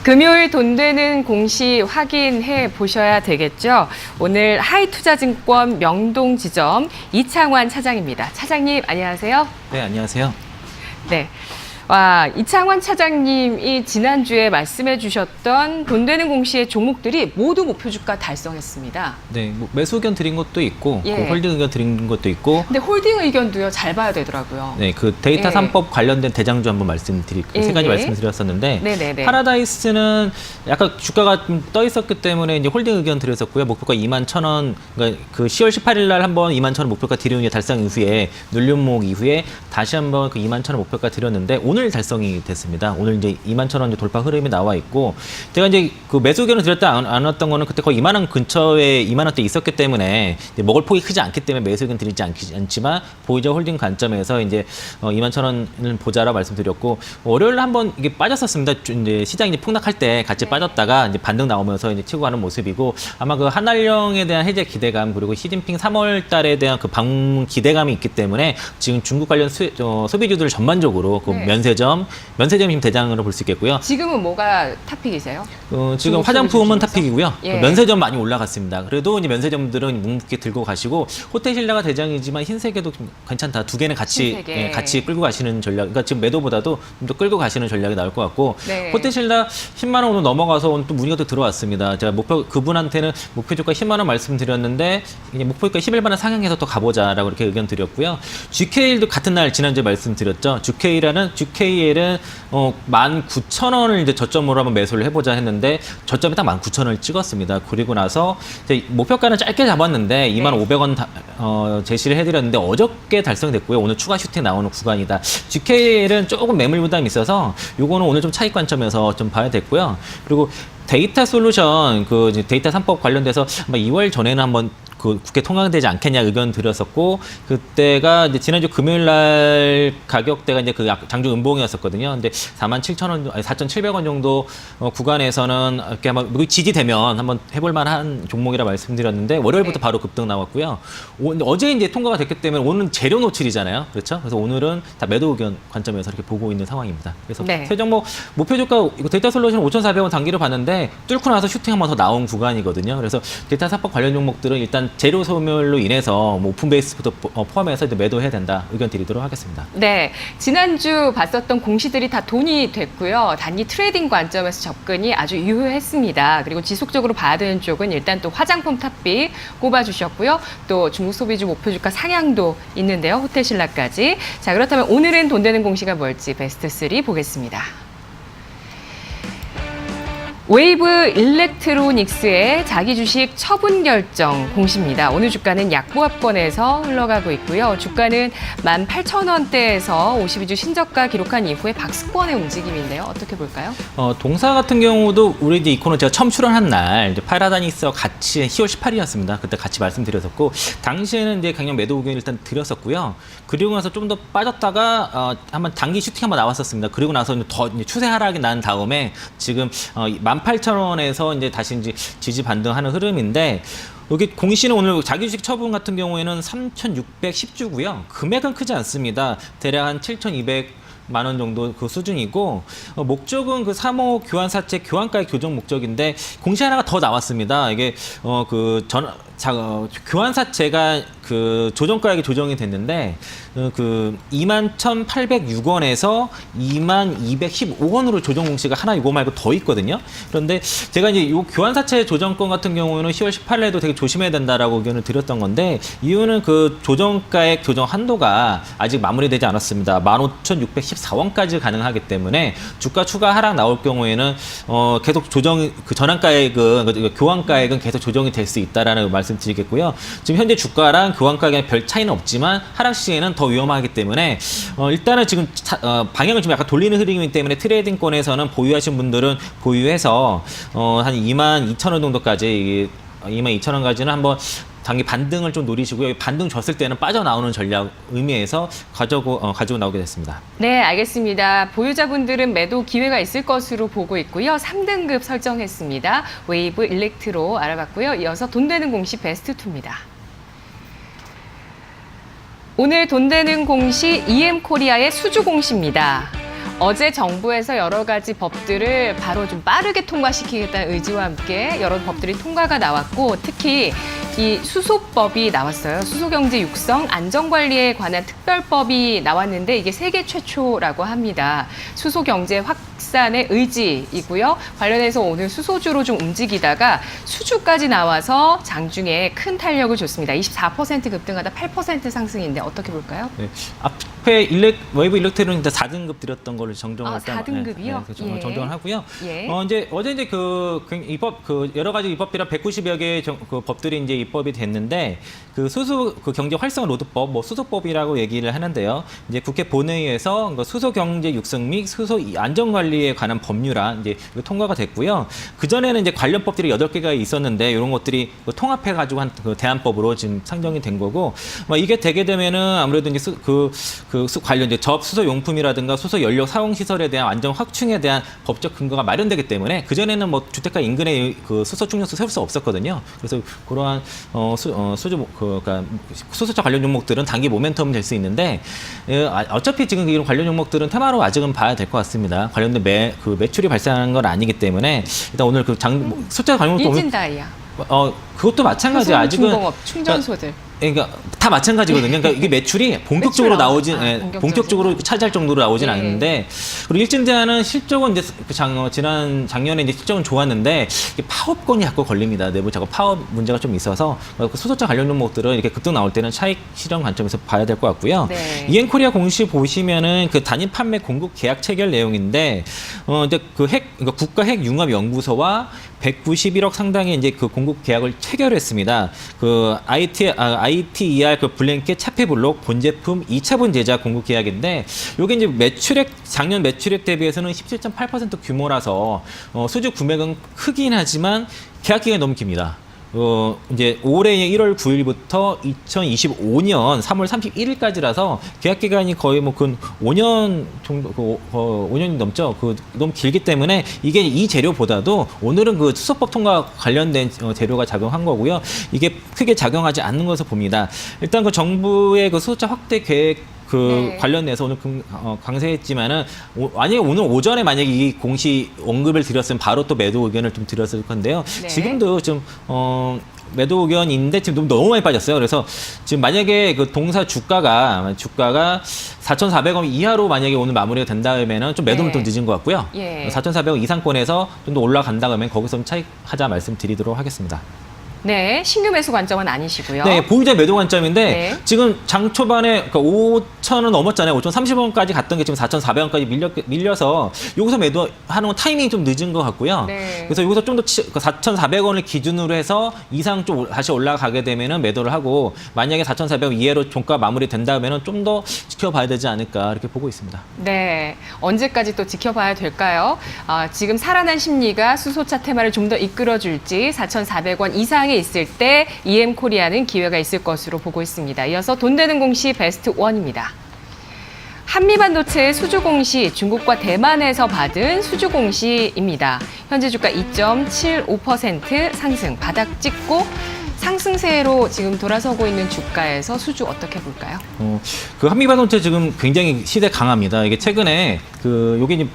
금요일 돈 되는 공시 확인해 보셔야 되겠죠. 오늘 하이투자증권 명동지점 이창환 차장입니다. 차장님 안녕하세요. 네, 안녕하세요. 네. 와, 이창환 차장님이 지난주에 말씀해 주셨던 돈 되는 공시의 종목들이 모두 목표 주가 달성했습니다. 네, 뭐 매수 의견 드린 것도 있고, 예. 홀딩 의견 드린 것도 있고. 근데 홀딩 의견도요, 잘 봐야 되더라고요. 네, 그 데이터 예. 3법 관련된 대장주 한번 예, 세 가지 예. 말씀드렸었는데, 네네네. 파라다이스는 약간 주가가 좀 떠 있었기 때문에 이제 홀딩 의견 드렸었고요. 목표가 21,000원, 그러니까 그 10월 18일 날 한번 21,000원 목표가 드리는 게 달성 이후에 눌림목 이후에 다시 한번 그 21,000원 목표가 드렸는데 오늘 달성이 됐습니다. 오늘 이제 21,000원 돌파 흐름이 나와 있고, 제가 이제 그 매수 의견을 드렸다 안 왔던 거는 그때 거의 2만 원 근처에 2만 원대 있었기 때문에 이제 먹을 폭이 크지 않기 때문에 매수 의견 드리지 않지만 보이저 홀딩 관점에서 이제 21,000원을 보자라 말씀드렸고, 월요일 한번 이게 빠졌었습니다. 이제 시장이 이제 폭락할 때 같이 빠졌다가 이제 반등 나오면서 이제 치고 가는 모습이고, 아마 그 한알령에 대한 해제 기대감 그리고 시진핑 3월 달에 대한 그 방문 기대감이 있기 때문에 지금 중국 관련 소비주들 전반적으로 그 네. 면세점이 지금 대장으로 볼 수 있겠고요. 지금은 뭐가 탑픽이세요? 지금 화장품은 탑픽이고요. 예. 면세점 많이 올라갔습니다. 그래도 이제 면세점들은 묵묵히 들고 가시고, 호텔신라가 대장이지만 흰세계도 좀 괜찮다. 두 개는 같이 흰세계. 예, 같이 끌고 가시는 전략. 그러니까 지금 매도보다도 좀 더 끌고 가시는 전략이 나올 것 같고, 네. 호텔신라 10만 원 오늘 넘어가서 오늘 또 문의가 또 들어왔습니다. 제가 그분한테는 목표 주가 10만 원 말씀드렸는데 이제 목표 주가 11만 원 상향해서 또 가보자라고 이렇게 의견 드렸고요. GKL도 같은 날 지난주에 말씀드렸죠. GKL은 19,000원을 이제 저점으로 한번 매수를 해보자 했는데 저점이 딱 19,000원을 찍었습니다. 그리고 나서 이제 목표가는 짧게 잡았는데 25,000원 제시를 해드렸는데 어저께 달성됐고요. 오늘 추가 슈팅 나오는 구간이다. GKL은 조금 매물 부담이 있어서 요거는 오늘 좀 차익 관점에서 좀 봐야 됐고요. 그리고 데이터 솔루션 그 데이터 3법 관련돼서 아마 2월 전에는 한번 그 국회 통과되지 않겠냐 의견 드렸었고, 그때가 이제 지난주 금요일 날 가격대가 이제 그 장중 음봉이었었거든요. 근데 47,000원, 4,700원 정도 구간에서는 이렇게 한번 지지되면 한번 해볼 만한 종목이라 말씀드렸는데 월요일부터 바로 급등 나왔고요. 어제 이제 통과가 됐기 때문에 오늘은 재료 노출이잖아요. 그렇죠? 그래서 오늘은 다 매도 의견 관점에서 이렇게 보고 있는 상황입니다. 그래서 세 종목 목표 주가 이거 데이터 솔루션 5,400원 단기로 봤는데 뚫고 나서 슈팅 한번 더 나온 구간이거든요. 그래서 데이터 사법 관련 종목들은 일단 재료 소멸로 인해서 뭐 오픈 베이스부터 포함해서 이제 매도해야 된다 의견 드리도록 하겠습니다. 네, 지난주 봤었던 공시들이 다 돈이 됐고요. 단기 트레이딩 관점에서 접근이 아주 유효했습니다. 그리고 지속적으로 봐야 되는 쪽은 일단 또 화장품 탑픽 꼽아주셨고요. 또 중국 소비주 목표 주가 상향도 있는데요. 호텔신라까지. 자, 그렇다면 오늘은 돈 되는 공시가 뭘지 베스트 3 보겠습니다. 웨이브 일렉트로닉스의 자기 주식 처분 결정 공시입니다. 오늘 주가는 약보합권에서 흘러가고 있고요. 주가는 18,000원대에서 52주 신저가 기록한 이후에 박스권의 움직임인데요. 어떻게 볼까요? 동사 같은 경우도 우리 이제 이코노 제가 처음 출연한 날 이제 파라다이스와 같이 10월 18일이었습니다. 그때 같이 말씀드렸었고, 당시에는 이제 강력 매도 의견 일단 드렸었고요. 그리고 나서 좀 더 빠졌다가 한번 단기 슈팅 한번 나왔었습니다. 그리고 나서 더 추세 하락이 난 다음에 지금 18,000원에서 이제 다시 이제 지지 반등하는 흐름인데, 여기 공시는 오늘 자기주식 처분 같은 경우에는 3,610주고요. 금액은 크지 않습니다. 대략 한 7,200만 원 정도 그 수준이고, 목적은 그 3호 교환사채 교환가액 교정 목적인데 공시 하나가 더 나왔습니다. 이게 교환사채가 그 조정가액이 조정이 됐는데 그 21,806원에서 22,215원으로 조정 공시가 하나 이거 말고 더 있거든요. 그런데 제가 이제 이 교환사채 조정권 같은 경우는 10월 18일에도 되게 조심해야 된다라고 의견을 드렸던 건데, 이유는 그 조정가액 조정 한도가 아직 마무리되지 않았습니다. 15,614원까지 가능하기 때문에 주가 추가 하락 나올 경우에는 계속 그 전환가액은 교환가액은 계속 조정이 될 수 있다라는 말씀드리겠고요. 지금 현재 주가랑 교환가액에 별 차이는 없지만 하락 시에는 더 위험하기 때문에 일단은 지금 방향을 좀 약간 돌리는 흐름이기 때문에 트레이딩권에서는 보유하신 분들은 보유해서 한 22,000원 정도까지 22,000원까지는 한번 단기 반등을 좀 노리시고요. 반등 줬을 때는 빠져나오는 전략 의미에서 가지고 나오게 됐습니다. 네, 알겠습니다. 보유자분들은 매도 기회가 있을 것으로 보고 있고요. 3등급 설정했습니다. 웨이브 일렉트로 알아봤고요. 이어서 돈 되는 공시 베스트 2입니다. 오늘 돈 되는 공시 EM코리아의 수주 공시입니다. 어제 정부에서 여러 가지 법들을 바로 좀 빠르게 통과시키겠다는 의지와 함께 여러 법들이 통과가 나왔고 특히 이 수소법이 나왔어요. 수소경제 육성 안전관리에 관한 특별법이 나왔는데 이게 세계 최초라고 합니다. 수소경제 확산의 의지이고요. 관련해서 오늘 수소주로 좀 움직이다가 수주까지 나와서 장중에 큰 탄력을 줬습니다. 24% 급등하다 8% 상승인데 어떻게 볼까요? 네. 앞에 웨이브 일렉트론은 4등급 드렸던 걸로 정정을 4등급이요? 예. 정정을 하고요. 예. 어제 이제 입법 여러 가지 입법이랑 190여 개의 그 법들이 이제 입법이 됐는데 그 수소 그 경제 활성 로드법 뭐 수소법이라고 얘기를 하는데요. 이제 국회 본회의에서 수소 경제 육성 및 수소 안전 관리에 관한 법률안 이제 통과가 됐고요. 그 전에는 이제 관련 법들이 8개가 있었는데 이런 것들이 통합해 가지고 한 그 대안법으로 지금 상정이 된 거고 이게 되게 되면은 아무래도 이제 관련 이제 수소 용품이라든가 수소 연료 사용 시설에 대한 안전 확충에 대한 법적 근거가 마련되기 때문에 그 전에는 뭐 주택가 인근에 그 수소 충전소 세울 수 없었거든요. 그래서 그러한 그러니까 수소차 관련 종목들은 단기 모멘텀이 될 수 있는데 어차피 지금 이런 관련 종목들은 테마로 아직은 봐야 될 것 같습니다. 관련된 매출이 발생하는 건 아니기 때문에 일단 오늘 숫자 관련 종목 이진다이아. 그것도 마찬가지야. 아직은 중공업 충전소들. 그러니까 다 마찬가지거든요. 그러니까 이게 매출이 본격적으로 본격적으로 차지할 정도로 나오진 않는데 그리고 일진대하는 실적은 이제 지난 작년에 이제 실적은 좋았는데 이게 파업권이 자꾸 걸립니다. 내부 작업 파업 문제가 좀 있어서 수소차 관련 종목들은 이렇게 급등 나올 때는 차익 실현 관점에서 봐야 될 것 같고요. 네. 이엔코리아 공시 보시면은 그 단일 판매 공급 계약 체결 내용인데 이제 그러니까 국가 핵 융합 연구소와 191억 상당의 이제 그 공급 계약을 체결했습니다. 그 ITER 그 블랭켓 차폐 블록 본제품 2차분 제작 공급 계약인데 요게 이제 작년 매출액 대비해서는 17.8% 규모라서 수주 금액은 크긴 하지만 계약 기간이 너무 깁니다. 이제 올해 1월 9일부터 2025년 3월 31일까지라서 계약 기간이 거의 뭐 근 5년 정도, 5년이 넘죠. 너무 길기 때문에 이게 이 재료보다도 오늘은 그 수소법 통과 관련된 재료가 작용한 거고요. 이게 크게 작용하지 않는 것을 봅니다. 일단 그 정부의 그 수소차 확대 계획 관련해서 오늘 강세했지만은 만약에 오늘 오전에 만약에 이 공시 언급을 드렸으면 바로 또 매도 의견을 좀 드렸을 건데요. 네. 지금도 좀 매도 의견인데 지금 너무 많이 빠졌어요. 그래서 지금 만약에 그 동사 주가가 4,400원 이하로 만약에 오늘 마무리가 된다면은 좀 매도는 좀 늦은 것 같고요. 4,400원 이상권에서 좀 더 올라간다 그러면 거기서 좀 차익하자 말씀드리도록 하겠습니다. 네, 신규 매수 관점은 아니시고요. 네, 보유자 매도 관점인데 네. 지금 장 초반에 그러니까 5,000원 넘었잖아요. 5,030원까지 갔던 게 지금 4,400원까지 밀려서 여기서 매도하는 건 타이밍이 좀 늦은 것 같고요. 네. 그래서 여기서 좀 더 4,400원을 기준으로 해서 이상 좀 다시 올라가게 되면은 매도를 하고 만약에 4,400원 이하로 종가 마무리 된다면은 좀 더 지켜봐야 되지 않을까 이렇게 보고 있습니다. 네, 언제까지 또 지켜봐야 될까요? 지금 살아난 심리가 수소차 테마를 좀 더 이끌어줄지 4,400원 이상에 있을 때 EM코리아는 기회가 있을 것으로 보고 있습니다. 이어서 돈 되는 공시 베스트 1입니다. 한미반도체 수주 공시 중국과 대만에서 받은 수주 공시입니다. 현재 주가 2.75% 상승 바닥 찍고 상승세로 지금 돌아서고 있는 주가에서 수주 어떻게 볼까요? 그 한미반도체 지금 굉장히 시대 강합니다. 이게 최근에 요게 이제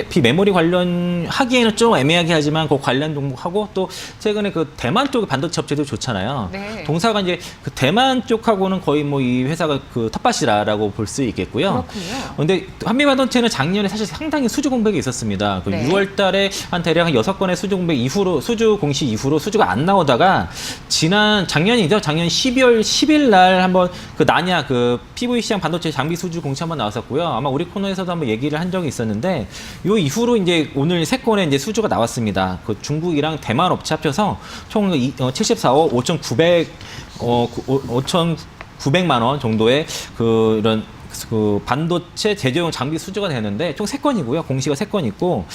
비메모리 관련 하기에는 좀 애매하게 하지만 그 관련 종목하고 또 최근에 그 대만 쪽 반도체 업체도 좋잖아요. 네. 동사가 이제 그 대만 쪽하고는 거의 뭐 이 회사가 그 텃밭이라고 볼 수 있겠고요. 그렇군요. 근데 한미반도체는 작년에 사실 상당히 수주 공백이 있었습니다. 그 네. 6월 달에 한 대략 한 6건의 수주 공백 이후로 수주 공시 이후로 수주가 안 나오다가 작년이죠. 작년 12월 10일 날 한번 그 나냐 그 PVC형 반도체 장비 수주 공시 한번 나왔었고요. 아마 우리 코너에서도 한번 얘기를 한 적이 있었는데 요 이후로 이제 오늘 3건의 이제 수주가 나왔습니다. 그 중국이랑 대만 업체 합쳐서 총 74억 5,900만 원 정도의 이런 반도체 제조용 장비 수주가 되는데 총 3건이고요. 공시가 3건 있고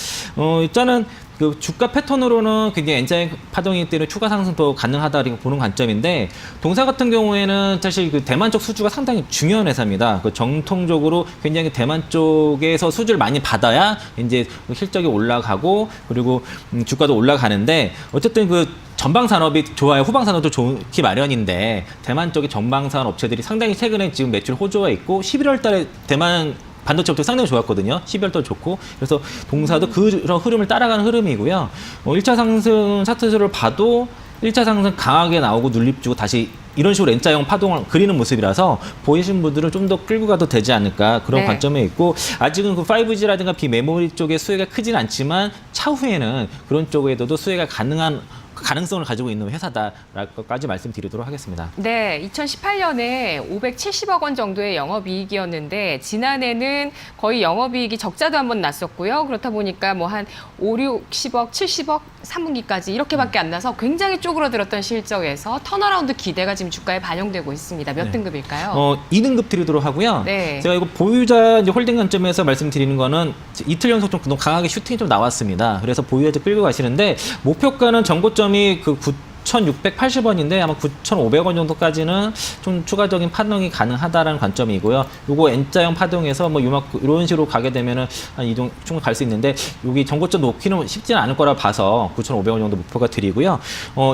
일단은 그 주가 패턴으로는 굉장히 N자의 파동이기 때문에 추가 상승도 가능하다고 보는 관점인데 동사 같은 경우에는 사실 그 대만 쪽 수주가 상당히 중요한 회사입니다. 그 정통적으로 굉장히 대만 쪽에서 수주를 많이 받아야 이제 실적이 올라가고 그리고 주가도 올라가는데 어쨌든 그 전방 산업이 좋아요. 후방 산업도 좋기 마련인데 대만 쪽의 전방 산업 업체들이 상당히 최근에 지금 매출 호조가 있고 11월 달에 대만 반도체부터 상당히 좋았거든요. 12월도 좋고. 그래서 동사도 그런 흐름을 따라가는 흐름이고요. 1차 상승 차트를 봐도 1차 상승 강하게 나오고 눌립 주고 다시 이런 식으로 N자형 파동을 그리는 모습이라서 보이신 분들은 좀 더 끌고 가도 되지 않을까 그런 네. 관점에 있고 아직은 그 5G라든가 비메모리 쪽의 수혜가 크진 않지만 차후에는 그런 쪽에도 수혜가 가능한 가능성을 가지고 있는 회사다라고까지 말씀드리도록 하겠습니다. 네, 2018년에 570억 원 정도의 영업이익이었는데 지난해는 거의 영업이익이 적자도 한번 났었고요. 그렇다 보니까 뭐 한 5, 60억, 70억 3분기까지 이렇게밖에 안 나서 굉장히 쪼그라들었던 실적에서 턴어라운드 기대가 지금 주가에 반영되고 있습니다. 몇 네. 등급일까요? 2등급 드리도록 하고요. 네. 제가 이거 보유자 이제 홀딩 관점에서 말씀드리는 거는 이틀 연속 좀 그동안 강하게 슈팅이 좀 나왔습니다. 그래서 보유자 끌고 가시는데 목표가는 전고점이 그 9,680원인데 아마 9,500원 정도까지는 좀 추가적인 파동이 가능하다라는 관점이고요. 요거 N자형 파동에서 뭐 이런 식으로 가게 되면은 한 이동 충분히 갈 수 있는데 여기 전고점 놓기는 쉽지는 않을 거라 봐서 9,500원 정도 목표가 드리고요.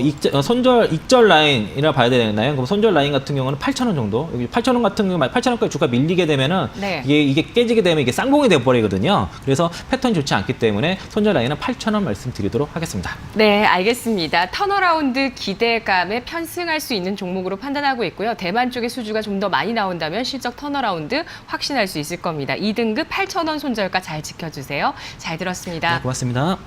익절 라인이라 봐야 되나요? 그럼 손절 라인 같은 경우는 8,000원 정도. 여기 8,000원 같은 경우 8,000원까지 주가 밀리게 되면은 네. 이게 깨지게 되면 이게 쌍봉이 돼 버리거든요. 그래서 패턴이 좋지 않기 때문에 손절 라인은 8,000원 말씀드리도록 하겠습니다. 네, 알겠습니다. 턴어라운드 기대감에 편승할 수 있는 종목으로 판단하고 있고요. 대만 쪽의 수주가 좀 더 많이 나온다면 실적 턴어라운드 확신할 수 있을 겁니다. 2등급 8,000원 손절가 잘 지켜주세요. 잘 들었습니다. 네, 고맙습니다.